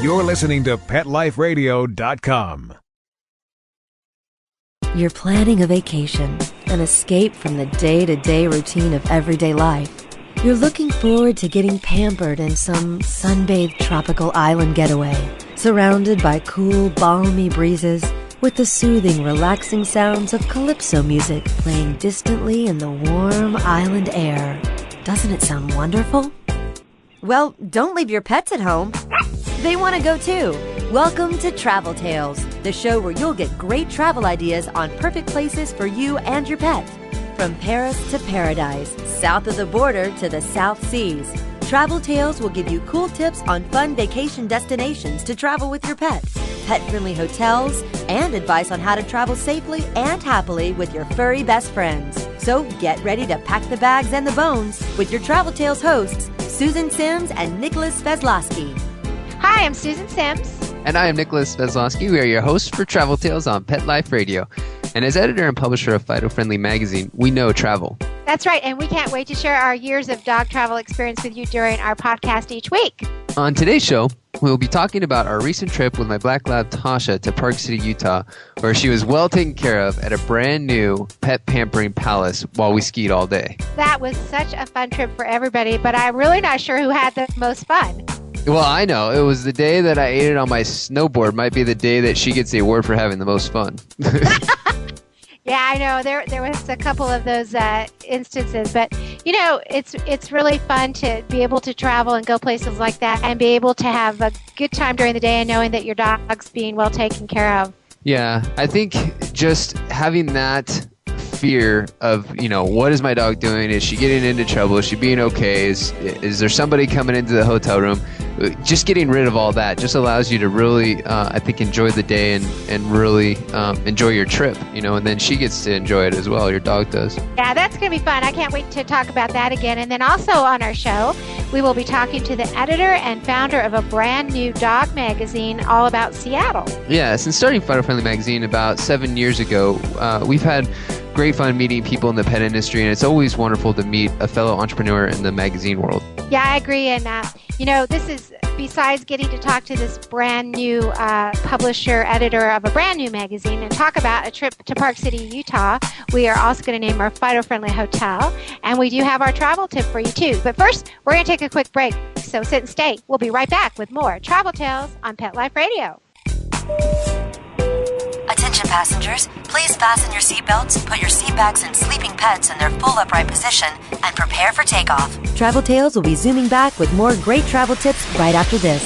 You're listening to PetLifeRadio.com. You're planning a vacation, an escape from the day-to-day routine of everyday life. You're looking forward to getting pampered in some sunbathed tropical island getaway, surrounded by cool, balmy breezes with the soothing, relaxing sounds of calypso music playing distantly in the warm island air. Doesn't it sound wonderful? Well, don't leave your pets at home. They want to go too. Welcome to Travel Tales, the show where you'll get great travel ideas on perfect places for you and your pet. From Paris to paradise, south of the border to the South Seas, Travel Tales will give you cool tips on fun vacation destinations to travel with your pet, pet-friendly hotels, and advice on how to travel safely and happily with your furry best friends. So get ready to pack the bags and the bones with your Travel Tales hosts, Susan Sims and Nicholas Sveslosky. Hi, I'm Susan Sims. And I am Nicholas Sveslosky. We are your hosts for Travel Tales on Pet Life Radio. And as editor and publisher of Fido Friendly magazine, we know travel. That's right, and we can't wait to share our years of dog travel experience with you during our podcast each week. On today's show, we'll be talking about our recent trip with my black lab Tasha to Park City, Utah, where she was well taken care of at a brand new pet pampering palace while we skied all day. That was such a fun trip for everybody, but I'm really not sure who had the most fun. Well, I know. It was the day that I ate it on my snowboard might be the day that she gets the award for having the most fun. Yeah, I know. There was a couple of those instances, but you know, it's really fun to be able to travel and go places like that and be able to have a good time during the day and knowing that your dog's being well taken care of. Yeah, I think just having that fear of, you know, what is my dog doing? Is she getting into trouble? Is she being okay? Is there somebody coming into the hotel room? Just getting rid of all that just allows you to really, I think, enjoy the day and really enjoy your trip, you know, and then she gets to enjoy it as well. Your dog does. Yeah, that's going to be fun. I can't wait to talk about that again. And then also on our show, we will be talking to the editor and founder of a brand new dog magazine all about Seattle. Yeah, since starting Fido Friendly magazine about 7 years ago, we've had great fun meeting people in the pet industry, and it's always wonderful to meet a fellow entrepreneur in the magazine world. Yeah, I agree. And, you know, this is, besides getting to talk to this brand new publisher, editor of a brand new magazine and talk about a trip to Park City, Utah, we are also going to name our Fido Friendly hotel. And we do have our travel tip for you, too. But first, we're going to take a quick break. So sit and stay. We'll be right back with more Travel Tales on Pet Life Radio. Attention passengers, please fasten your seatbelts, put your seat backs and sleeping pets in their full upright position, and prepare for takeoff. Travel Tales will be zooming back with more great travel tips right after this.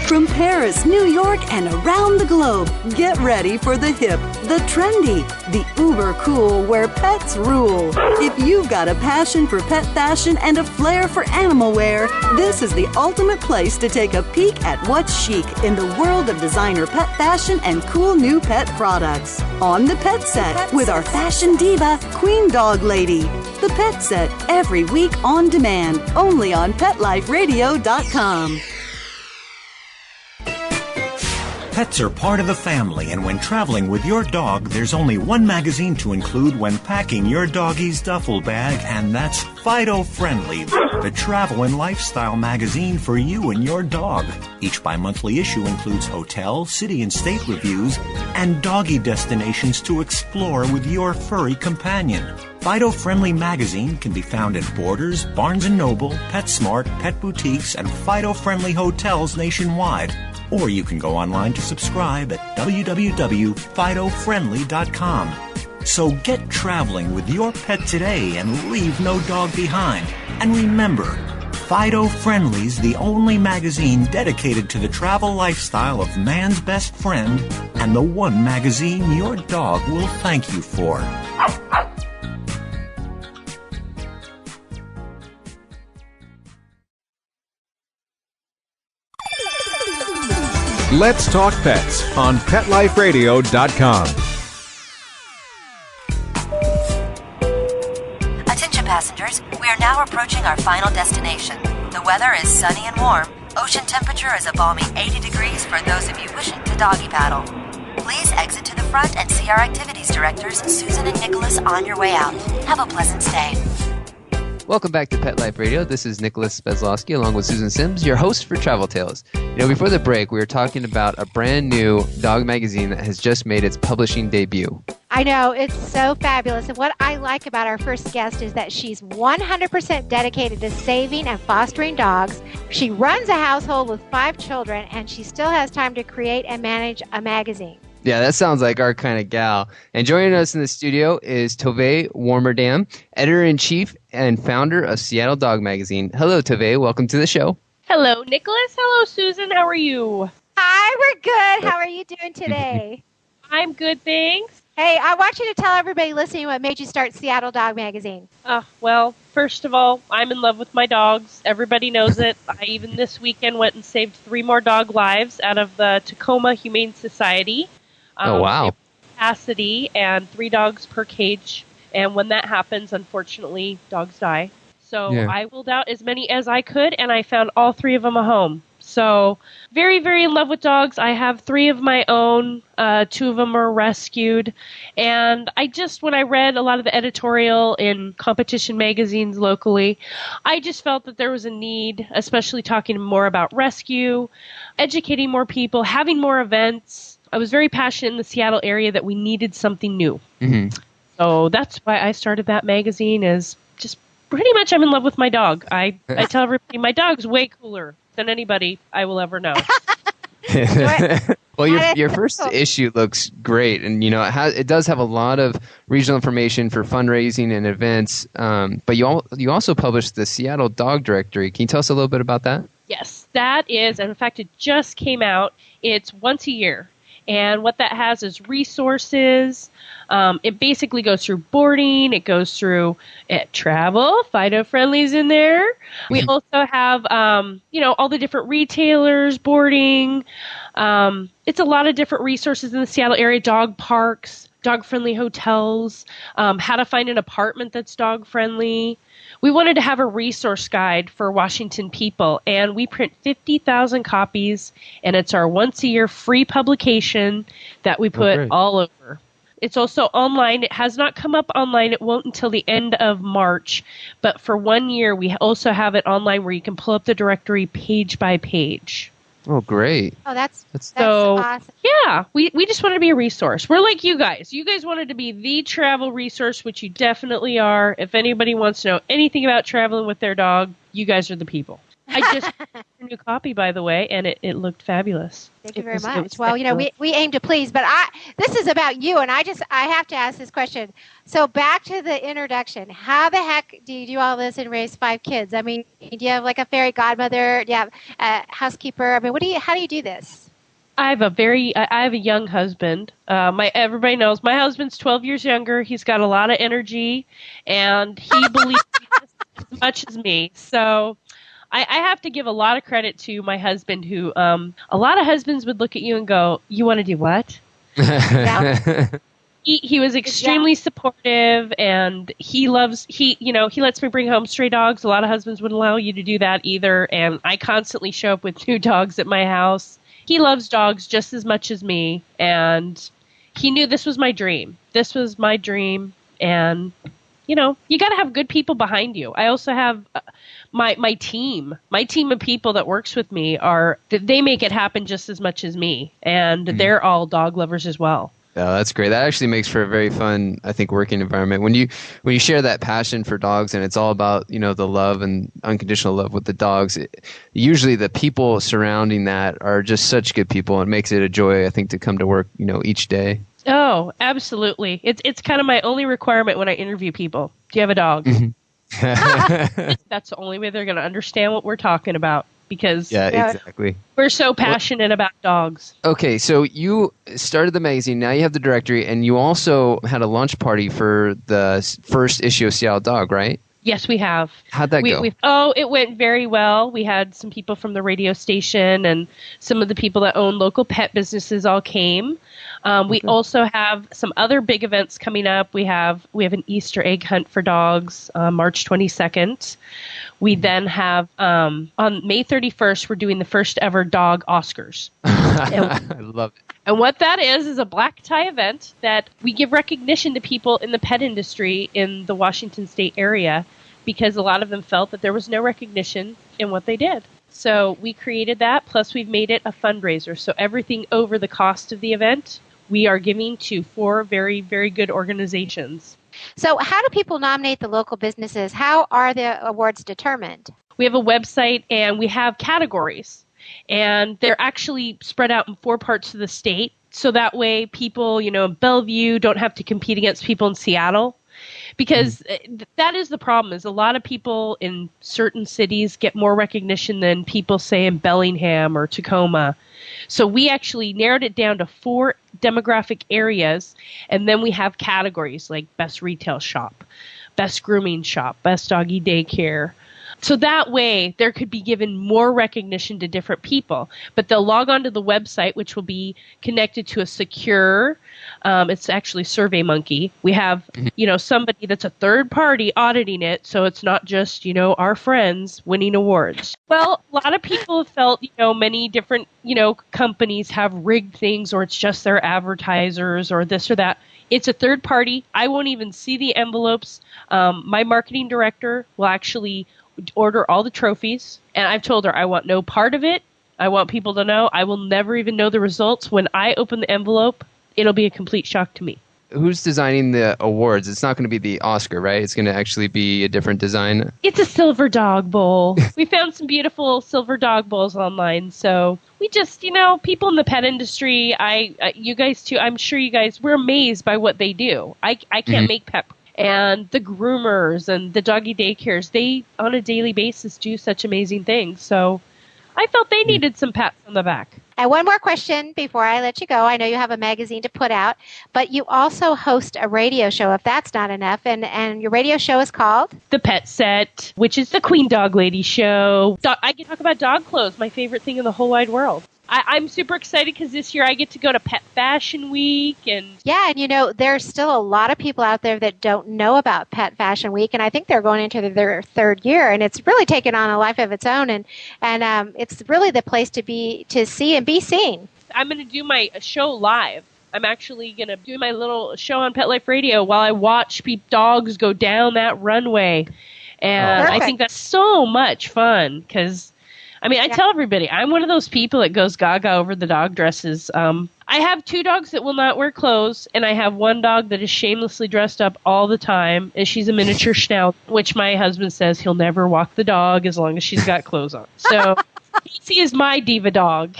From Paris, New York, and around the globe, get ready for the hip, the trendy, the uber cool where pets rule. If you've got a passion for pet fashion and a flair for animal wear, this is the ultimate place to take a peek at what's chic in the world of designer pet fashion and cool new pet products. On the Pet Set with our fashion diva, Queen Dog Lady. The Pet Set, every week on demand, only on PetLifeRadio.com. Pets are part of the family, and when traveling with your dog, there's only one magazine to include when packing your doggie's duffel bag, and that's Fido Friendly, the travel and lifestyle magazine for you and your dog. Each bi-monthly issue includes hotel, city, and state reviews, and doggy destinations to explore with your furry companion. Fido Friendly magazine can be found at Borders, Barnes & Noble, PetSmart, Pet Boutiques, and Fido Friendly hotels nationwide. Or you can go online to subscribe at www.fidofriendly.com. So get traveling with your pet today and leave no dog behind. And remember, Fido Friendly's the only magazine dedicated to the travel lifestyle of man's best friend, and the one magazine your dog will thank you for. Let's Talk Pets on PetLifeRadio.com. Attention passengers, we are now approaching our final destination. The weather is sunny and warm. Ocean temperature is a balmy 80 degrees for those of you wishing to doggy paddle. Please exit to the front and see our activities directors, Susan and Nicholas, on your way out. Have a pleasant stay. Welcome back to Pet Life Radio. This is Nicholas Sveslosky along with Susan Sims, your host for Travel Tales. Before the break, we were talking about a brand new dog magazine that has just made its publishing debut. I know, it's so fabulous. And what I like about our first guest is that she's 100% dedicated to saving and fostering dogs. She runs a household with 5 children, and she still has time to create and manage a magazine. Yeah, that sounds like our kind of gal. And joining us in the studio is Tove Warmerdam, editor-in-chief and founder of Seattle Dog Magazine. Hello, Tove. Welcome to the show. Hello, Nicholas. Hello, Susan. How are you? Hi, we're good. How are you doing today? I'm good, thanks. Hey, I want you to tell everybody listening what made you start Seattle Dog Magazine. Well, first of all, I'm in love with my dogs. Everybody knows it. I even this weekend went and saved 3 more dog lives out of the Tacoma Humane Society. Oh, wow. Capacity and 3 dogs per cage. And when that happens, unfortunately, dogs die. So Yeah. I wheeled out as many as I could, and I found all 3 of them a home. So very, very in love with dogs. I have 3 of my own. 2 of them are rescued. And when I read a lot of the editorial in competition magazines locally, I just felt that there was a need, especially talking more about rescue, educating more people, having more events. I was very passionate in the Seattle area that we needed something new. Mm-hmm. So that's why I started that magazine, is just pretty much I'm in love with my dog. I tell everybody my dog's way cooler than anybody I will ever know. Well, your first issue looks great, and it does have a lot of regional information for fundraising and events. But you also published the Seattle Dog Directory. Can you tell us a little bit about that? Yes, that is, and in fact, it just came out. It's once a year. And what that has is resources. It basically goes through boarding. It goes through travel. Fido-friendly's in there. We also have, all the different retailers, boarding. It's a lot of different resources in the Seattle area, dog parks, dog-friendly hotels, how to find an apartment that's dog-friendly. We wanted to have a resource guide for Washington people, and we print 50,000 copies, and it's our once-a-year free publication that we put all over. It's also online. It has not come up online. It won't until the end of March, but for 1 year, we also have it online where you can pull up the directory page by page. Oh, great. Oh, that's so awesome. Yeah, we just wanted to be a resource. We're like you guys. You guys wanted to be the travel resource, which you definitely are. If anybody wants to know anything about traveling with their dog, you guys are the people. I just got a new copy, by the way, and it looked fabulous. Thank you very much. Well, we aim to please, but this is about you, and I have to ask this question. So back to the introduction. How the heck do you do all this and raise 5 kids? I mean, do you have like a fairy godmother? Do you have a housekeeper? I mean, how do you do this? I have a young husband. Everybody knows my husband's 12 years younger. He's got a lot of energy, and he believes as much as me. So I have to give a lot of credit to my husband, who a lot of husbands would look at you and go, "You want to do what?" He was extremely supportive, and he lets me bring home stray dogs. A lot of husbands wouldn't allow you to do that either, and I constantly show up with new dogs at my house. He loves dogs just as much as me, and he knew this was my dream. This was my dream, and you got to have good people behind you. I also have my team of people that works with me they make it happen just as much as me, and they're all dog lovers as well. Oh, that's great. That actually makes for a very fun, I think, working environment. When you share that passion for dogs, and it's all about the love and unconditional love with the dogs. Usually, the people surrounding that are just such good people. It makes it a joy, I think, to come to work, each day. Oh, absolutely. It's kind of my only requirement when I interview people. Do you have a dog? That's the only way they're going to understand what we're talking about, because exactly. We're so passionate about dogs. Okay, so you started the magazine, now you have the directory, and you also had a launch party for the first issue of Seattle Dog, right? Yes, we have. How'd that go? It went very well. We had some people from the radio station, and some of the people that own local pet businesses all came. We also have some other big events coming up. We have an Easter egg hunt for dogs, March 22nd. We then have, on May 31st, we're doing the first ever dog Oscars. I love it. And what that is a black tie event that we give recognition to people in the pet industry in the Washington State area because a lot of them felt that there was no recognition in what they did. So we created that, plus we've made it a fundraiser. So everything over the cost of the event, we are giving to 4 very, very good organizations. So how do people nominate the local businesses? How are the awards determined? We have a website and we have categories. And they're actually spread out in 4 parts of the state. So that way people, in Bellevue don't have to compete against people in Seattle. Because that is the problem, is a lot of people in certain cities get more recognition than people, say, in Bellingham or Tacoma. So we actually narrowed it down to 4 demographic areas, and then we have categories like best retail shop, best grooming shop, best doggy daycare. So that way, there could be given more recognition to different people. But they'll log on to the website, which will be connected to a secure, it's actually SurveyMonkey. We have, somebody that's a third party auditing it, so it's not just, our friends winning awards. Well, a lot of people have felt, many different, companies have rigged things, or it's just their advertisers or this or that. It's a third party. I won't even see the envelopes. My marketing director will actually order all the trophies, and I've told her I want no part of it. I want people to know I will never even know the results. When I open the envelope, it'll be a complete shock to me. Who's designing the awards? It's not going to be the Oscar, right? It's going to actually be a different design. It's a silver dog bowl. We found some beautiful silver dog bowls online, so we just, people in the pet industry, you guys too, I'm sure you guys, we're amazed by what they do. I can't make pet. And the groomers and the doggy daycares, they, on a daily basis, do such amazing things. So I felt they needed some pats on the back. And one more question before I let you go. I know you have a magazine to put out, but you also host a radio show, if that's not enough. And your radio show is called? The Pet Set, which is the Queen Dog Lady show. I can talk about dog clothes, my favorite thing in the whole wide world. I'm super excited because this year I get to go to Pet Fashion Week. Yeah, and there's still a lot of people out there that don't know about Pet Fashion Week, and I think they're going into their 3rd year, and it's really taken on a life of its own, and it's really the place to see and be seen. I'm going to do my show live. I'm actually going to do my little show on Pet Life Radio while I watch dogs go down that runway, and I think that's so much fun because I tell everybody, I'm one of those people that goes gaga over the dog dresses. I have 2 dogs that will not wear clothes, and I have 1 dog that is shamelessly dressed up all the time, and she's a miniature schnauz, which my husband says he'll never walk the dog as long as she's got clothes on. So he is my diva dog.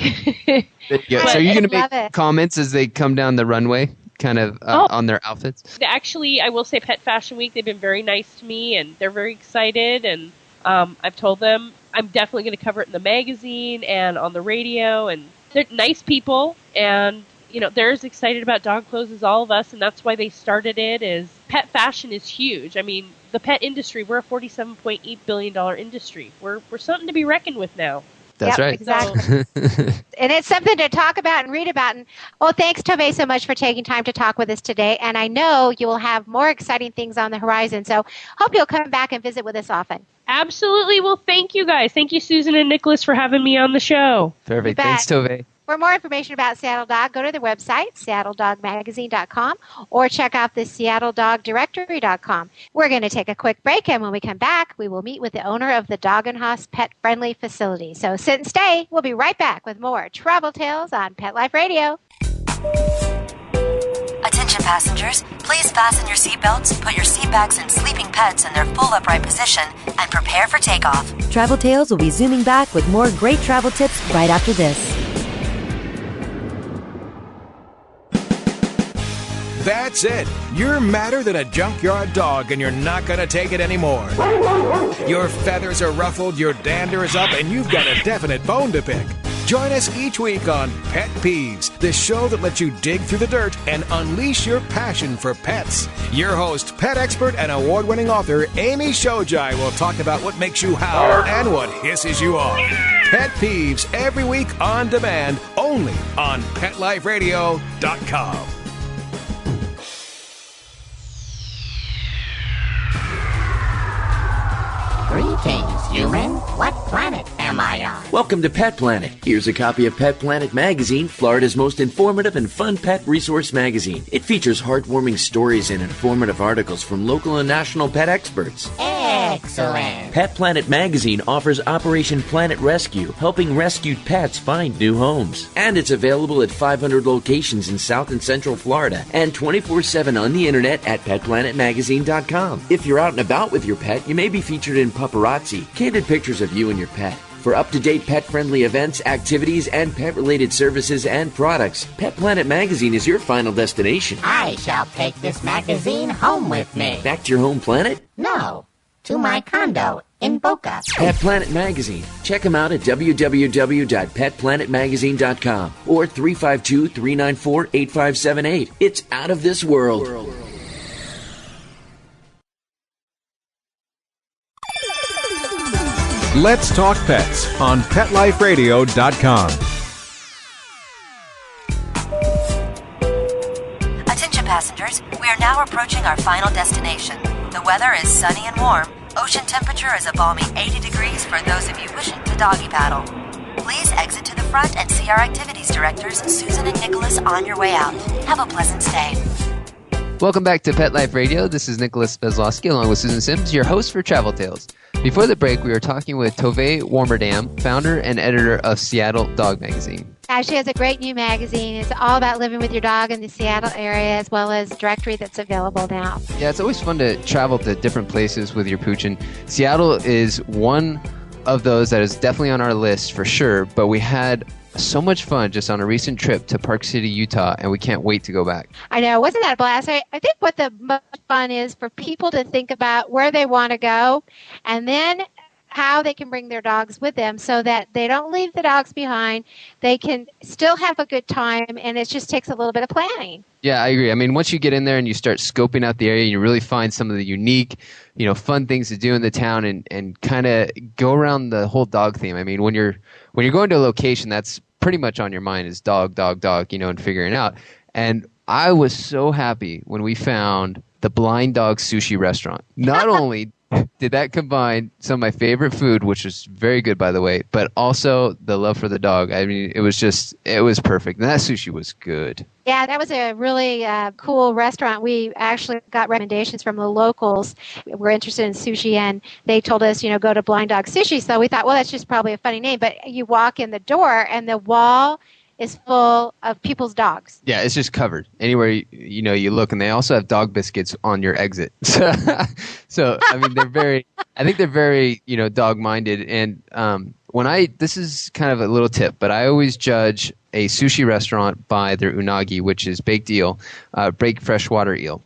Yeah, so you're going to make comments as they come down the runway? Kind of on their outfits? Actually, I will say Pet Fashion Week, they've been very nice to me, and they're very excited, and I've told them I'm definitely going to cover it in the magazine and on the radio, and they're nice people, and they're as excited about dog clothes as all of us, and that's why they started it. Is pet fashion is huge. The pet industry, we're a $47.8 billion industry. We're something to be reckoned with now. That's right. Exactly. And it's something to talk about and read about. And thanks, Tove, so much for taking time to talk with us today. And I know you will have more exciting things on the horizon. So hope you'll come back and visit with us often. Absolutely. Well, thank you guys. Thank you, Susan and Nicholas, for having me on the show. Perfect. Thanks, Tove. For more information about Seattle Dog, go to the website, seattledogmagazine.com, or check out the seattledogdirectory.com. We're going to take a quick break, and when we come back, we will meet with the owner of the Doginhaus pet-friendly facility. So sit and stay. We'll be right back with more Travel Tales on Pet Life Radio. Attention passengers, please fasten your seatbelts, put your seat backs and sleeping pets in their full upright position, and prepare for takeoff. Travel Tales will be zooming back with more great travel tips right after this. That's it. You're madder than a junkyard dog, and you're not going to take it anymore. Your feathers are ruffled, your dander is up, and you've got a definite bone to pick. Join us each week on Pet Peeves, the show that lets you dig through the dirt and unleash your passion for pets. Your host, pet expert and award-winning author Amy Shojai will talk about what makes you howl and what hisses you off. Pet Peeves every week on demand, only on PetLifeRadio.com. Greetings, human. What planet am I on? Welcome to Pet Planet. Here's a copy of Pet Planet magazine, Florida's most informative and fun pet resource magazine. It features heartwarming stories and informative articles from local and national pet experts. Excellent. Pet Planet magazine offers Operation Planet Rescue, helping rescued pets find new homes. And it's available at 500 locations in South and Central Florida and 24/7 on the internet at petplanetmagazine.com. If you're out and about with your pet, you may be featured in paparazzi, candid pictures of you and your pet. For up-to-date pet-friendly events, activities, and pet-related services and products, Pet Planet Magazine is your final destination. I shall take this magazine home with me. Back to your home planet? No, to my condo in Boca. Pet Planet Magazine. Check them out at www.petplanetmagazine.com or 352-394-8578. It's out of this world. Let's Talk Pets on PetLifeRadio.com. Attention passengers, we are now approaching our final destination. The weather is sunny and warm. Ocean temperature is a balmy 80 degrees for those of you wishing to doggy paddle. Please exit to the front and see our activities directors, Susan and Nicholas, on your way out. Have a pleasant stay. Welcome back to Pet Life Radio. This is Nicholas Sveslosky along with Susan Sims, your host for Travel Tales. Before the break, we were talking with Tove Warmerdam, founder and editor of Seattle Dog Magazine. She has a great new magazine. It's all about living with your dog in the Seattle area, as well as directory that's available now. Yeah, it's always fun to travel to different places with your pooch, and Seattle is one of those that is definitely on our list for sure, but we had so much fun just on a recent trip to Park City, Utah, and we can't wait to go back. I know. Wasn't that a blast? I think what the most fun is for people to think about where they want to go and then how they can bring their dogs with them so that they don't leave the dogs behind. They can still have a good time, and it just takes a little bit of planning. Yeah, I agree. I mean, once you get in there and you start scoping out the area, you really find some of the unique, fun things to do in the town and kind of go around the whole dog theme. I mean, when you're going to a location, that's pretty much on your mind is dog, and figuring out. And I was so happy when we found the Blind Dog Sushi restaurant. Not only did that combine some of my favorite food, which was very good, by the way, but also the love for the dog. I mean, it was perfect. And that sushi was good. Yeah, that was a really cool restaurant. We actually got recommendations from the locals. We're interested in sushi, and they told us, go to Blind Dog Sushi. So we thought, well, that's just probably a funny name. But you walk in the door, and the wall is full of people's dogs. Yeah, it's just covered. Anywhere you look, and they also have dog biscuits on your exit. So I mean, they're very dog-minded. And this is kind of a little tip, but I always judge a sushi restaurant by their unagi, which is baked eel, baked freshwater eel.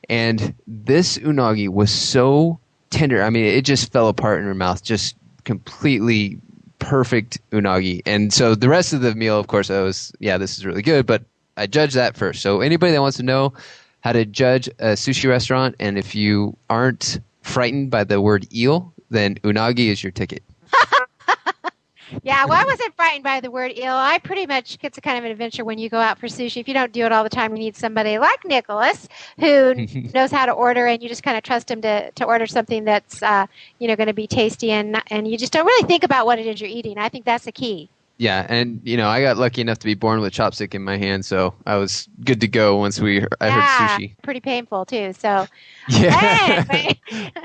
And this unagi was so tender. I mean, it just fell apart in your mouth, just completely perfect unagi. And so the rest of the meal, of course, this is really good, but I judged that first. So anybody that wants to know how to judge a sushi restaurant, and if you aren't frightened by the word eel, then unagi is your ticket. Yeah, well, I wasn't frightened by the word eel. I pretty much, it's a kind of an adventure when you go out for sushi. If you don't do it all the time, you need somebody like Nicholas who knows how to order, and you just kind of trust him to order something that's going to be tasty, and you just don't really think about what it is you're eating. I think that's the key. Yeah, and I got lucky enough to be born with a chopstick in my hand, so I was good to go once I heard sushi. Pretty painful too. So yeah.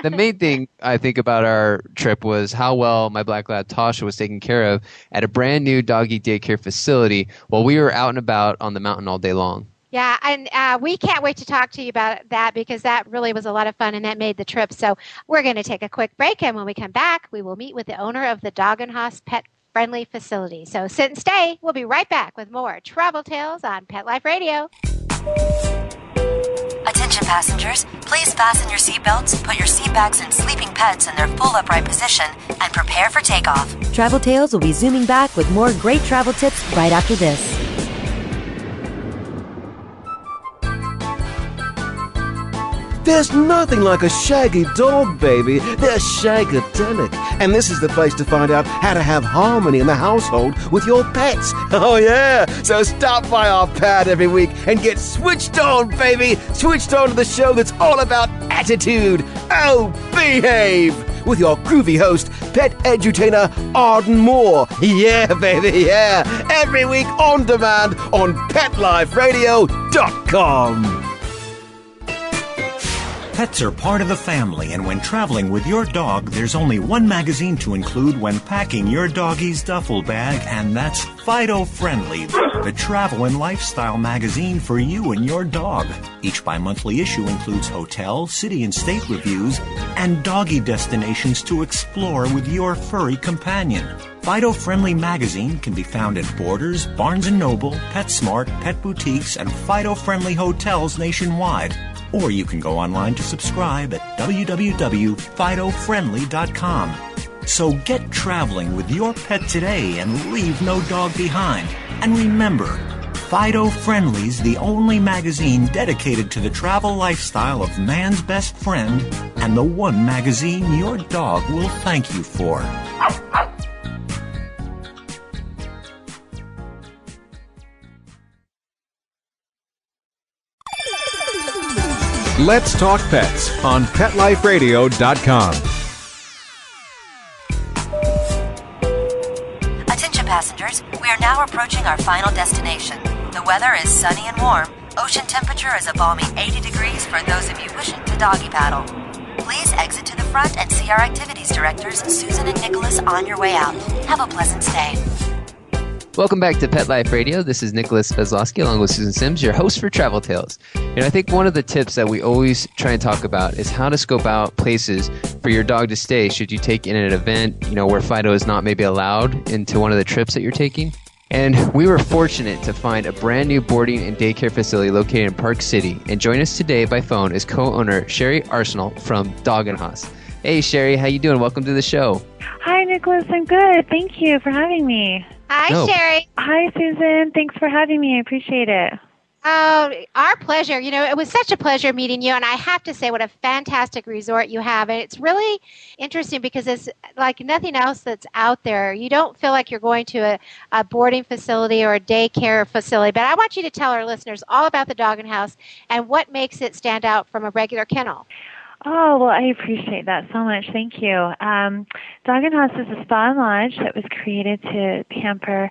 The main thing I think about our trip was how well my black lab Tasha was taken care of at a brand new doggy daycare facility while we were out and about on the mountain all day long. Yeah, and we can't wait to talk to you about that because that really was a lot of fun and that made the trip. So we're going to take a quick break, and when we come back, we will meet with the owner of the Doginhaus Pet Friendly Facility. So sit and stay. We'll be right back with more Travel Tales on Pet Life Radio. Attention passengers, please fasten your seatbelts, put your seat backs and sleeping pets in their full upright position, and prepare for takeoff. Travel Tales will be zooming back with more great travel tips right after this. There's nothing like a shaggy dog, baby. They're shagadelic. And this is the place to find out how to have harmony in the household with your pets. Oh, yeah. So stop by our pad every week and get switched on, baby. Switched on to the show that's all about attitude. Oh, behave. with your groovy host, pet edutainer Arden Moore. Yeah, baby, yeah. Every week on demand on PetLifeRadio.com. Pets are part of the family, and when traveling with your dog, there's only one magazine to include when packing your doggie's duffel bag, and that's Fido Friendly, the travel and lifestyle magazine for you and your dog. Each bi-monthly issue includes hotel, city and state reviews, and doggy destinations to explore with your furry companion. Fido Friendly magazine can be found at Borders, Barnes & Noble, PetSmart, pet boutiques, and Fido Friendly hotels nationwide. Or you can go online to subscribe at www.fidofriendly.com. So get traveling with your pet today and leave no dog behind. And remember, Fido Friendly's the only magazine dedicated to the travel lifestyle of man's best friend, and the one magazine your dog will thank you for. Let's Talk Pets on PetLifeRadio.com. Attention passengers, we are now approaching our final destination. The weather is sunny and warm. Ocean temperature is a balmy 80 degrees for those of you wishing to doggy paddle. Please exit to the front and see our activities directors, Susan and Nicholas, on your way out. Have a pleasant stay. Welcome back to Pet Life Radio. This is Nicholas Sveslosky along with Susan Sims, your host for Travel Tales. And I think one of the tips that we always try and talk about is how to scope out places for your dog to stay should you take in an event, where Fido is not maybe allowed into one of the trips that you're taking. And we were fortunate to find a brand new boarding and daycare facility located in Park City. And joining us today by phone is co-owner Sheri Arsenault from Doginhaus. Hey Sheri, how you doing? Welcome to the show. Hi Nicholas, I'm good. Thank you for having me. Hi, Sheri. Hi, Susan. Thanks for having me. I appreciate it. Oh, our pleasure. It was such a pleasure meeting you, and I have to say what a fantastic resort you have. And it's really interesting because it's like nothing else that's out there. You don't feel like you're going to a boarding facility or a daycare facility. But I want you to tell our listeners all about the Doginhaus and what makes it stand out from a regular kennel. Oh, well, I appreciate that so much. Thank you. Doginhaus is a spa and lodge that was created to pamper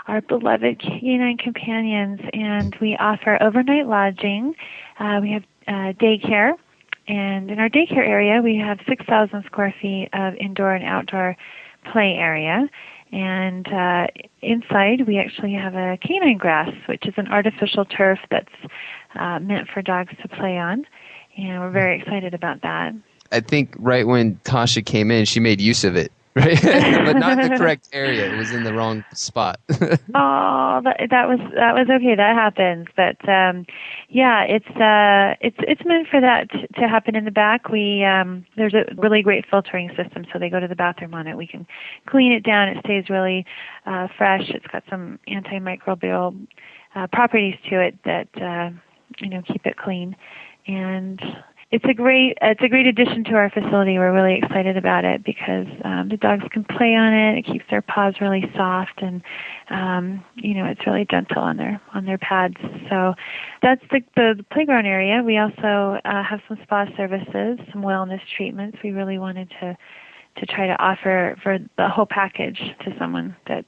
our beloved canine companions, and we offer overnight lodging. We have daycare, and in our daycare area, we have 6,000 square feet of indoor and outdoor play area. And inside, we actually have a canine grass, which is an artificial turf that's meant for dogs to play on. And we're very excited about that. I think right when Tasha came in, she made use of it, right? But not in the correct area. It was in the wrong spot. Oh, that was okay. That happens. But yeah, it's meant for that to happen in the back. There's a really great filtering system, so they go to the bathroom on it. We can clean it down. It stays really fresh. It's got some antimicrobial properties to it that keep it clean. And it's a great addition to our facility. We're really excited about it because the dogs can play on it. It keeps their paws really soft, and it's really gentle on their pads. So that's the playground area. We also have some spa services, some wellness treatments. We really wanted to try to offer for the whole package to someone that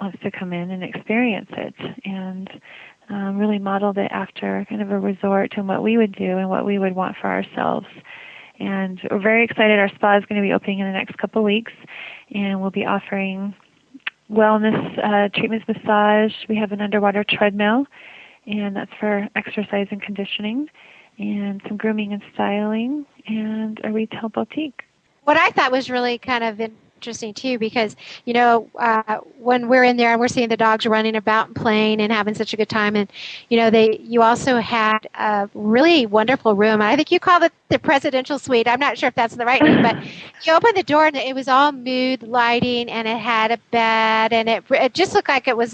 wants to come in and experience it, and really modeled it after kind of a resort and what we would do and what we would want for ourselves. And we're very excited. Our spa is going to be opening in the next couple of weeks, and we'll be offering wellness treatments, massage. We have an underwater treadmill, and that's for exercise and conditioning, and some grooming and styling, and a retail boutique. What I thought was really kind of interesting too, because when we're in there and we're seeing the dogs running about and playing and having such a good time, and you also had a really wonderful room. I think you called it the presidential suite. I'm not sure if that's the right name, but you opened the door and it was all mood lighting, and it had a bed, and it just looked like it was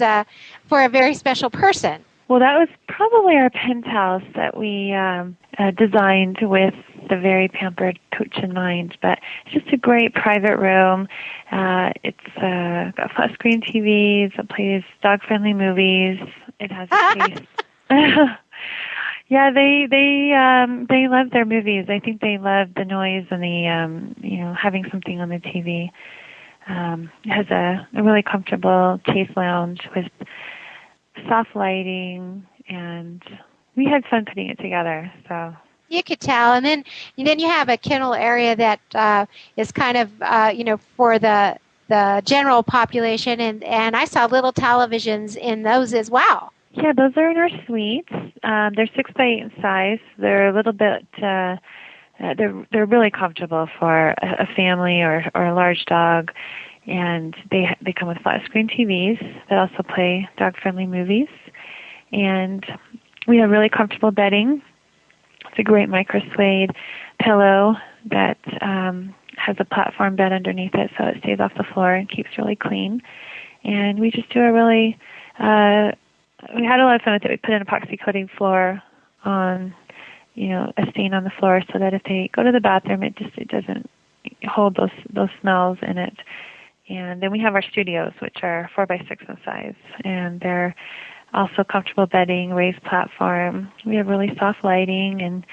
for a very special person. Well, that was probably our penthouse that we designed with the very pampered Pooch in mind. But it's just a great private room. It's got flat screen TVs. It plays dog-friendly movies. It has a space. Yeah, they love their movies. I think they love the noise and the having something on the TV. It has a really comfortable chase lounge with soft lighting, and we had fun putting it together. So you could tell, and then you have a kennel area that is kind of for the general population, and I saw little televisions in those as well. Yeah, those are in our suites. They're 6 by 8 in size. They're a little bit. They're really comfortable for a family or a large dog, and they come with flat screen TVs that also play dog friendly movies, and we have really comfortable bedding. It's a great micro suede pillow that has a platform bed underneath it, so it stays off the floor and keeps really clean. And we just do a really we had a lot of fun with it. We put an epoxy coating floor on, a stain on the floor so that if they go to the bathroom, it doesn't hold those smells in it. And then we have our studios, which are 4 by 6 in size, and they're also comfortable bedding, raised platform. We have really soft lighting, and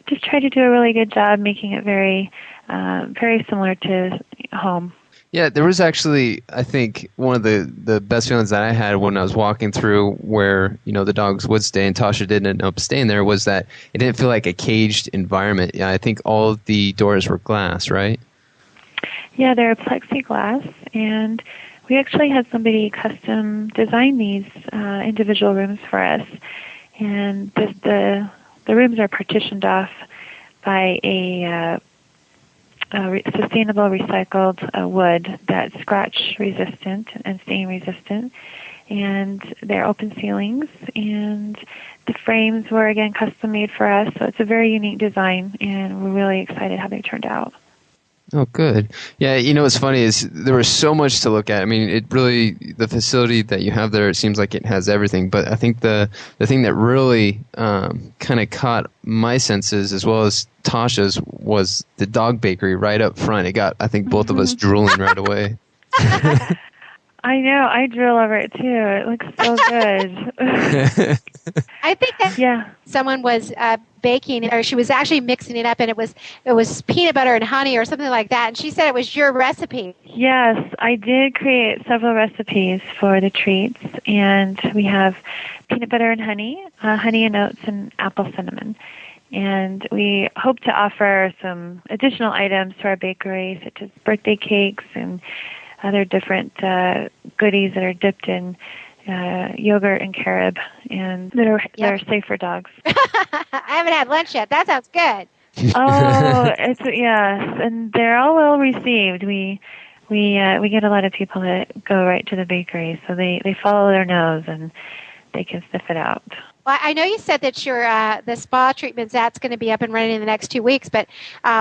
just try to do a really good job making it very, very similar to home. Yeah, there was actually, I think, one of the best feelings that I had when I was walking through where, the dogs would stay, and Tasha didn't end up staying there, was that it didn't feel like a caged environment. Yeah, I think all of the doors were glass, right? Yeah, they're plexiglass, and we actually had somebody custom design these individual rooms for us. And the rooms are partitioned off by a sustainable recycled wood that's scratch resistant and stain resistant, and they're open ceilings, and the frames were again custom made for us, so it's a very unique design, and we're really excited how they turned out. Oh, good. Yeah, what's funny is there was so much to look at. I mean, it really, the facility that you have there, it seems like it has everything. But I think the thing that really kind of caught my senses, as well as Tasha's, was the dog bakery right up front. It got, I think, both of us drooling right away. I know. I drool over it, too. It looks so good. I think that someone was baking, or she was actually mixing it up, and it was peanut butter and honey or something like that, and she said it was your recipe. Yes, I did create several recipes for the treats, and we have peanut butter and honey and oats, and apple cinnamon. And we hope to offer some additional items to our bakery, such as birthday cakes and other different goodies that are dipped in yogurt and carob, and that are safe for dogs. I haven't had lunch yet. That sounds good. Yes, and they're all well received. We get a lot of people that go right to the bakery, so they follow their nose and they can sniff it out. Well, I know you said that your the spa treatments, that's going to be up and running in the next 2 weeks, but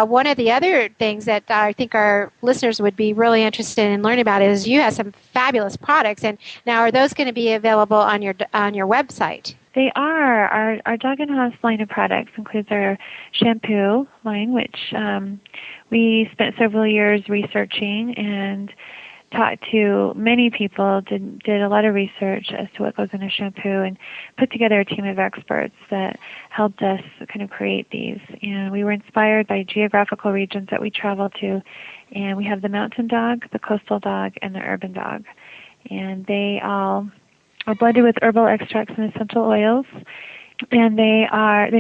one of the other things that I think our listeners would be really interested in learning about is you have some fabulous products, and now are those going to be available on your website? They are. Our Doginhaus line of products includes our shampoo line, which we spent several years researching and talked to many people, did a lot of research as to what goes in a shampoo, and put together a team of experts that helped us kind of create these. And we were inspired by geographical regions that we travel to, and we have the mountain dog, the coastal dog, and the urban dog. And they all are blended with herbal extracts and essential oils, and they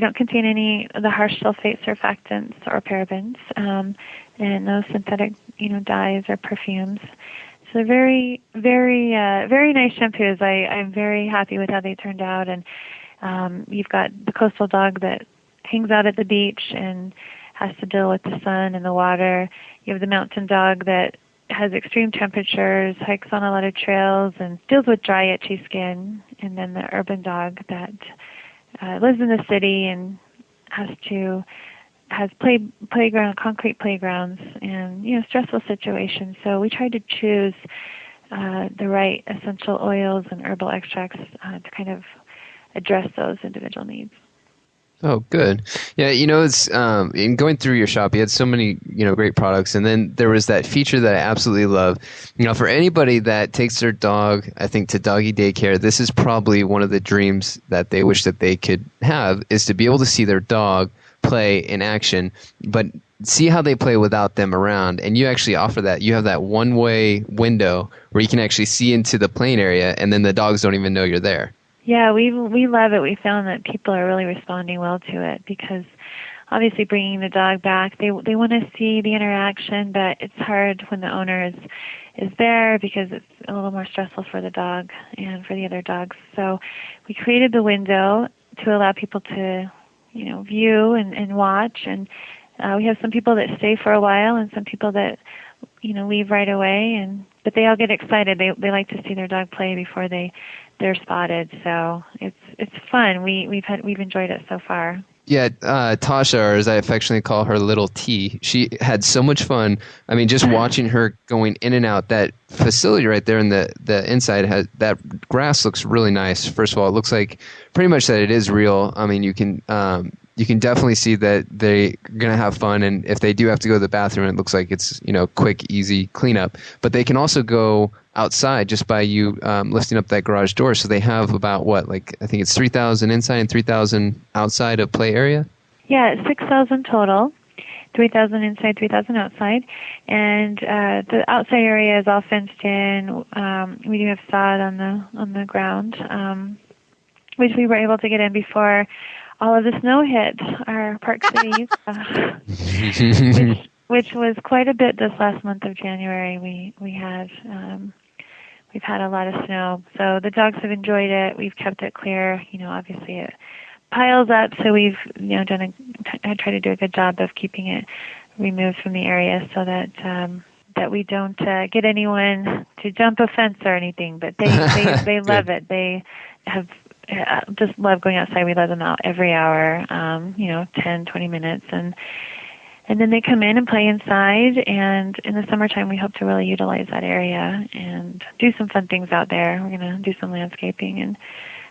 don't contain any of the harsh sulfate surfactants or parabens, and no synthetic dyes or perfumes. So they're very, very, very nice shampoos. I'm very happy with how they turned out. And you've got the coastal dog that hangs out at the beach and has to deal with the sun and the water. You have the mountain dog that has extreme temperatures, hikes on a lot of trails, and deals with dry, itchy skin. And then the urban dog that lives in the city and has concrete playgrounds, and stressful situations. So we tried to choose the right essential oils and herbal extracts to kind of address those individual needs. Oh, good. Yeah, it's in going through your shop, you had so many, great products, and then there was that feature that I absolutely love. For anybody that takes their dog, I think, to doggy daycare, this is probably one of the dreams that they wish that they could have, is to be able to see their dog play in action, but see how they play without them around. And you actually offer that. You have that one-way window where you can actually see into the playing area, and then the dogs don't even know you're there. Yeah, we love it. We found that people are really responding well to it because obviously bringing the dog back, they want to see the interaction, but it's hard when the owner is there because it's a little more stressful for the dog and for the other dogs. So we created the window to allow people to, view and watch. And we have some people that stay for a while and some people that, leave right away. But they all get excited. They like to see their dog play before they're spotted, so it's fun. We've enjoyed it so far. Yeah, Tasha, or as I affectionately call her, Little T, she had so much fun. I mean, just watching her going in and out. That facility right there in the inside, that grass looks really nice. First of all, it looks like pretty much that it is real. I mean, you can definitely see that they're going to have fun, and if they do have to go to the bathroom, it looks like it's, quick, easy cleanup. But they can also go outside just by you lifting up that garage door. So they have about, I think it's 3,000 inside and 3,000 outside of play area? Yeah, it's 6,000 total, 3,000 inside, 3,000 outside. And the outside area is all fenced in. We do have sod on the ground, which we were able to get in before all of the snow hit our Park City, which was quite a bit this last month of January. We've had a lot of snow, so the dogs have enjoyed it. We've kept it clear. Obviously it piles up, so we've I try to do a good job of keeping it removed from the area so that we don't get anyone to jump a fence or anything. But they love it. They have just love going outside. We let them out every hour, 10, 20 minutes, and then they come in and play inside, and in the summertime we hope to really utilize that area and do some fun things out there. We're going to do some landscaping and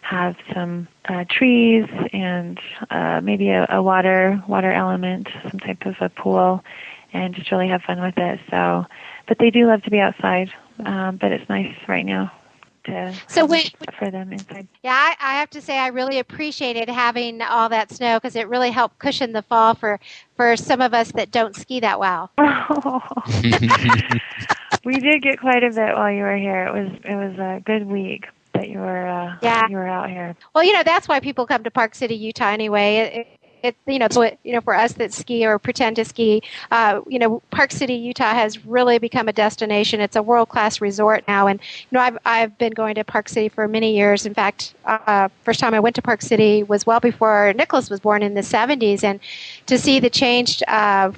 have some trees and maybe a water element, some type of a pool, and just really have fun with it. So, but they do love to be outside, but it's nice right now for them inside. Yeah, I have to say I really appreciated having all that snow because it really helped cushion the fall for some of us that don't ski that well. We did get quite a bit while you were here. It was a good week that you were you were out here. Well, that's why people come to Park City, Utah anyway. For us that ski or pretend to ski, Park City, Utah has really become a destination. It's a world-class resort now, and I've been going to Park City for many years. In fact, first time I went to Park City was well before Nicholas was born in the 70s, and to see the change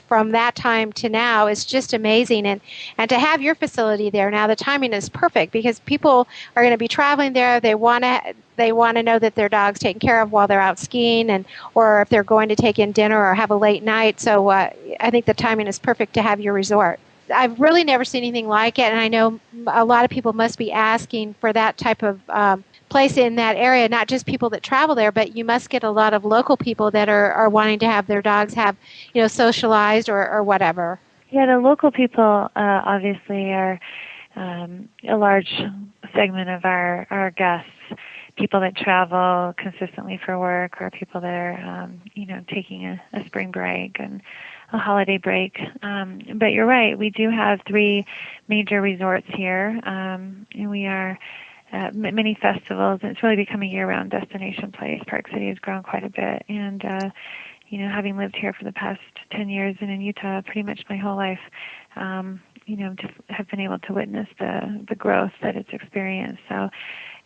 from that time to now is just amazing. And to have your facility there now, the timing is perfect because people are going to be traveling there. They want to know that their dog's taken care of while they're out skiing, or if they're going to take in dinner or have a late night. So I think the timing is perfect to have your resort. I've really never seen anything like it, and I know a lot of people must be asking for that type of place in that area, not just people that travel there, but you must get a lot of local people that are wanting to have their dogs have, socialized or whatever. Yeah, the local people obviously are a large segment of our guests. People that travel consistently for work, or people that are, taking a spring break and a holiday break. But you're right, we do have 3 major resorts here, and we are at many festivals. It's really become a year-round destination place. Park City has grown quite a bit, and having lived here for the past 10 years and in Utah pretty much my whole life, just have been able to witness the growth that it's experienced. So,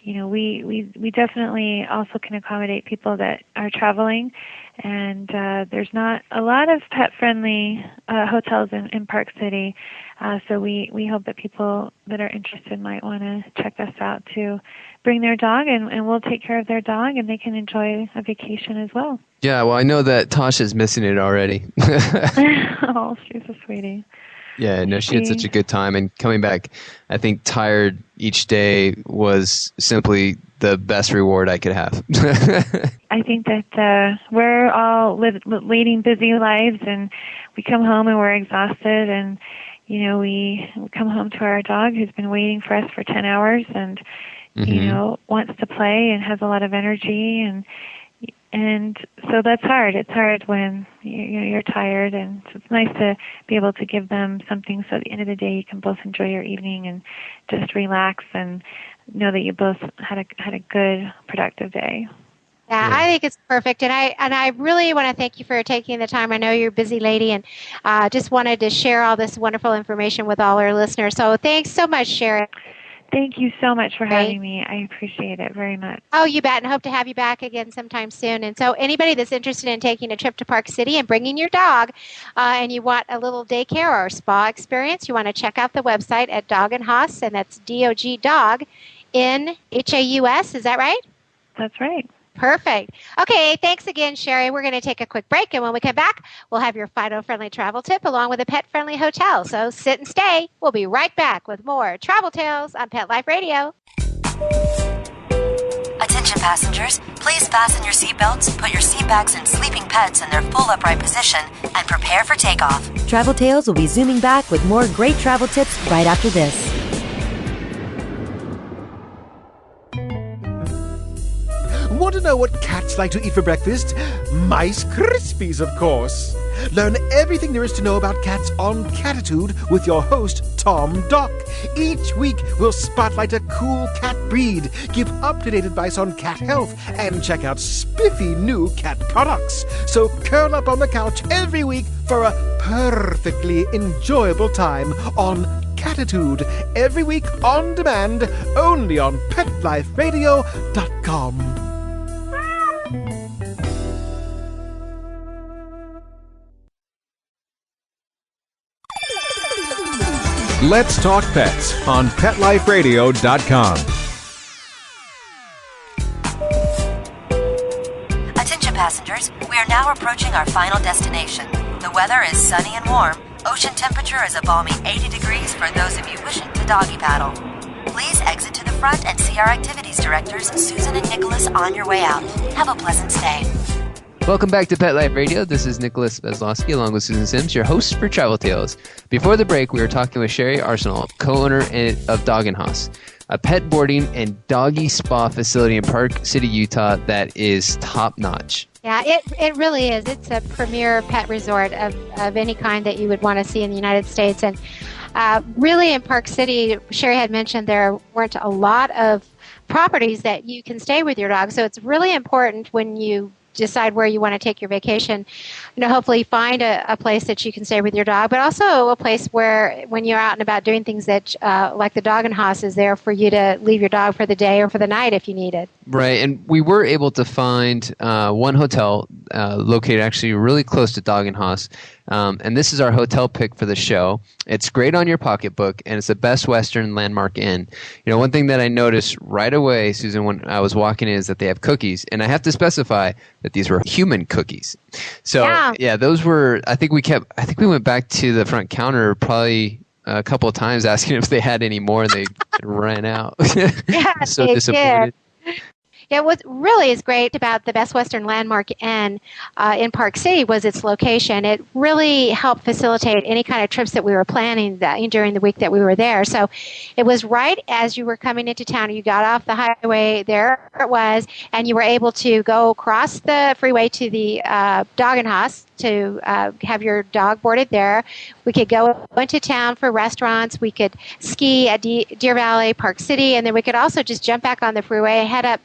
we definitely also can accommodate people that are traveling, and there's not a lot of pet-friendly hotels in Park City, so we hope that people that are interested might want to check us out to bring their dog, and we'll take care of their dog, and they can enjoy a vacation as well. Yeah, well, I know that Tasha's missing it already. Oh, she's a sweetie. Yeah, no, she had such a good time, and coming back, I think, tired each day was simply the best reward I could have. I think that we're all leading busy lives, and we come home and we're exhausted, and we come home to our dog who's been waiting for us for 10 hours, and wants to play and has a lot of energy, and so that's hard. It's hard when you're tired, and so it's nice to be able to give them something so at the end of the day you can both enjoy your evening and just relax and know that you both had a good, productive day. Yeah, I think it's perfect, and I really want to thank you for taking the time. I know you're a busy lady, and just wanted to share all this wonderful information with all our listeners. So thanks so much, Sheri. Thank you so much for having me. I appreciate it very much. Oh, you bet, and hope to have you back again sometime soon. And so anybody that's interested in taking a trip to Park City and bringing your dog, and you want a little daycare or spa experience, you want to check out the website at Doginhaus, and that's DOG Dog in HAUS. Is that right? That's right. Perfect. Okay, thanks again, Sheri. We're going to take a quick break, and when we come back, we'll have your Fido-friendly travel tip along with a pet-friendly hotel. So sit and stay. We'll be right back with more Travel Tales on Pet Life Radio. Attention passengers, please fasten your seatbelts, put your seat bags and sleeping pets in their full upright position, and prepare for takeoff. Travel Tales will be zooming back with more great travel tips right after this. Want to know what cats like to eat for breakfast? Mice Krispies, of course. Learn everything there is to know about cats on Catitude with your host, Tom Dock. Each week, we'll spotlight a cool cat breed, give up-to-date advice on cat health, and check out spiffy new cat products. So curl up on the couch every week for a perfectly enjoyable time on Catitude. Every week on demand, only on PetLifeRadio.com. Let's Talk Pets on PetLifeRadio.com. Attention passengers, we are now approaching our final destination. The weather is sunny and warm. Ocean temperature is a balmy 80 degrees for those of you wishing to doggy paddle. Please exit to the front and see our activities directors, Susan and Nicholas, on your way out. Have a pleasant stay. Welcome back to Pet Life Radio. This is Nicholas Sveslosky along with Susan Sims, your host for Travel Tales. Before the break, we were talking with Sheri Arsenault, co-owner of Doginhaus, a pet boarding and doggy spa facility in Park City, Utah that is top-notch. Yeah, it really is. It's a premier pet resort of any kind that you would want to see in the United States. And really in Park City, Sheri had mentioned there weren't a lot of properties that you can stay with your dog. So it's really important when you decide where you want to take your vacation, hopefully find a place that you can stay with your dog, but also a place where when you're out and about doing things that, like the Doginhaus is there for you to leave your dog for the day or for the night if you need it. Right, and we were able to find one hotel located actually really close to Doginhaus, and this is our hotel pick for the show. It's great on your pocketbook, and it's the Best Western Landmark Inn. One thing that I noticed right away, Susan, when I was walking in is that they have cookies, and I have to specify that these were human cookies. So yeah, those were. I think we went back to the front counter probably a couple of times asking if they had any more, and they ran out. Yeah, so disappointed. Did. Yeah, what really is great about the Best Western Landmark Inn in Park City was its location. It really helped facilitate any kind of trips that we were planning during the week that we were there. So it was right as you were coming into town. You got off the highway, there it was, and you were able to go across the freeway to the Doginhaus to have your dog boarded there. We could go into town for restaurants. We could ski at Deer Valley, Park City, and then we could also just jump back on the freeway, head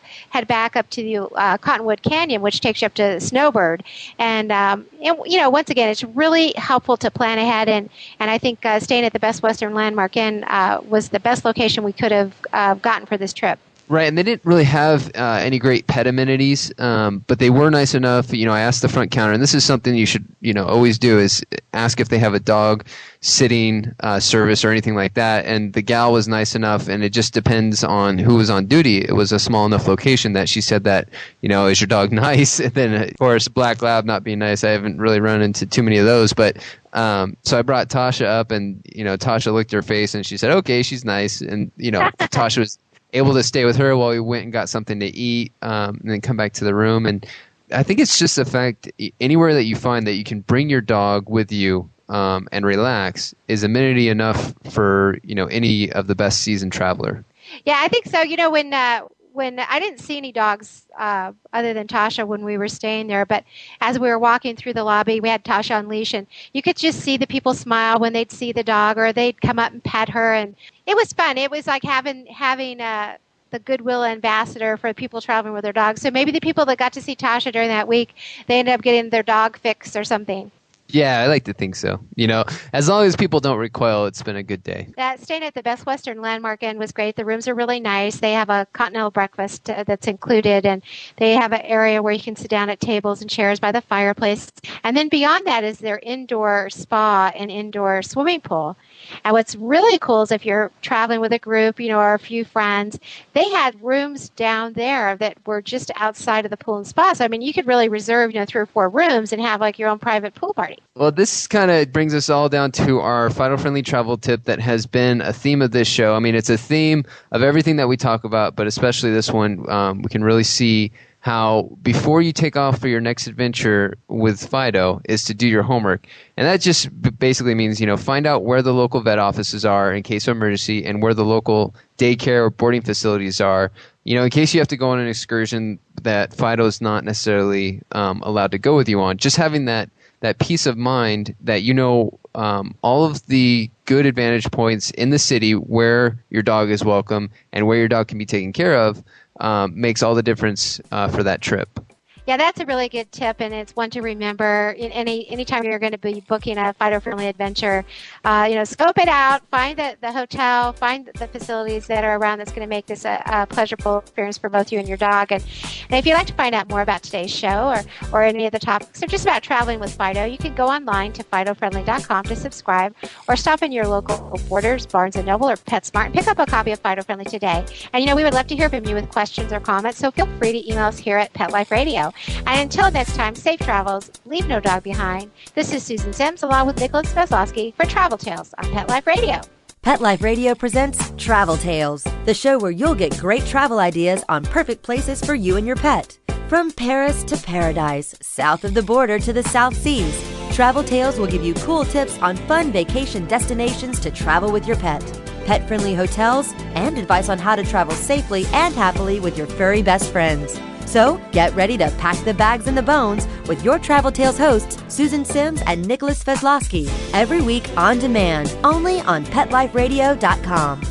back up to the Cottonwood Canyon, which takes you up to Snowbird. And once again, it's really helpful to plan ahead. And I think staying at the Best Western Landmark Inn was the best location we could have gotten for this trip. Right, and they didn't really have any great pet amenities, but they were nice enough. I asked the front counter, and this is something you should, always do, is ask if they have a dog sitting service or anything like that. And the gal was nice enough, and it just depends on who was on duty. It was a small enough location that she said that, is your dog nice? And then, of course, black lab not being nice. I haven't really run into too many of those, but so I brought Tasha up, and Tasha looked at her face, and she said, "Okay, she's nice." And Tasha was able to stay with her while we went and got something to eat, and then come back to the room. And I think it's just the fact anywhere that you find that you can bring your dog with you and relax is amenity enough for any of the best seasoned traveler. Yeah, I think so. When I didn't see any dogs other than Tasha when we were staying there, but as we were walking through the lobby, we had Tasha on leash, and you could just see the people smile when they'd see the dog, or they'd come up and pet her, and it was fun. It was like having the goodwill ambassador for people traveling with their dogs. So maybe the people that got to see Tasha during that week, they ended up getting their dog fix or something. Yeah, I like to think so. As long as people don't recoil, it's been a good day. Staying at the Best Western Landmark Inn was great. The rooms are really nice. They have a continental breakfast that's included, and they have an area where you can sit down at tables and chairs by the fireplace. And then beyond that is their indoor spa and indoor swimming pool. And what's really cool is if you're traveling with a group, or a few friends, they had rooms down there that were just outside of the pool and spa. So, you could really reserve, 3 or 4 rooms and have like your own private pool party. Well, this kind of brings us all down to our Fido-friendly travel tip that has been a theme of this show. It's a theme of everything that we talk about, but especially this one, we can really see how before you take off for your next adventure with Fido is to do your homework. And that just basically means, find out where the local vet offices are in case of emergency and where the local daycare or boarding facilities are. In case you have to go on an excursion that Fido is not necessarily allowed to go with you on. Just having that peace of mind that all of the good advantage points in the city where your dog is welcome and where your dog can be taken care of makes all the difference for that trip. Yeah, that's a really good tip, and it's one to remember anytime you're going to be booking a Fido-friendly adventure. Scope it out, find the hotel, find the facilities that are around that's going to make this a pleasurable experience for both you and your dog. And if you'd like to find out more about today's show or any of the topics or just about traveling with Fido, you can go online to FidoFriendly.com to subscribe, or stop in your local Borders, Barnes & Noble, or PetSmart and pick up a copy of Fido-friendly today. And we would love to hear from you with questions or comments, so feel free to email us here at Pet Life Radio. And until next time, safe travels, leave no dog behind. This is Susan Sims along with Nicholas Sveslosky for Travel Tales on Pet Life Radio. Pet Life Radio presents Travel Tales, the show where you'll get great travel ideas on perfect places for you and your pet. From Paris to paradise, south of the border to the South Seas, Travel Tales will give you cool tips on fun vacation destinations to travel with your pet, pet-friendly hotels, and advice on how to travel safely and happily with your furry best friends. So, get ready to pack the bags and the bones with your Travel Tales hosts, Susan Sims and Nicholas Sveslosky, every week on demand, only on PetLifeRadio.com.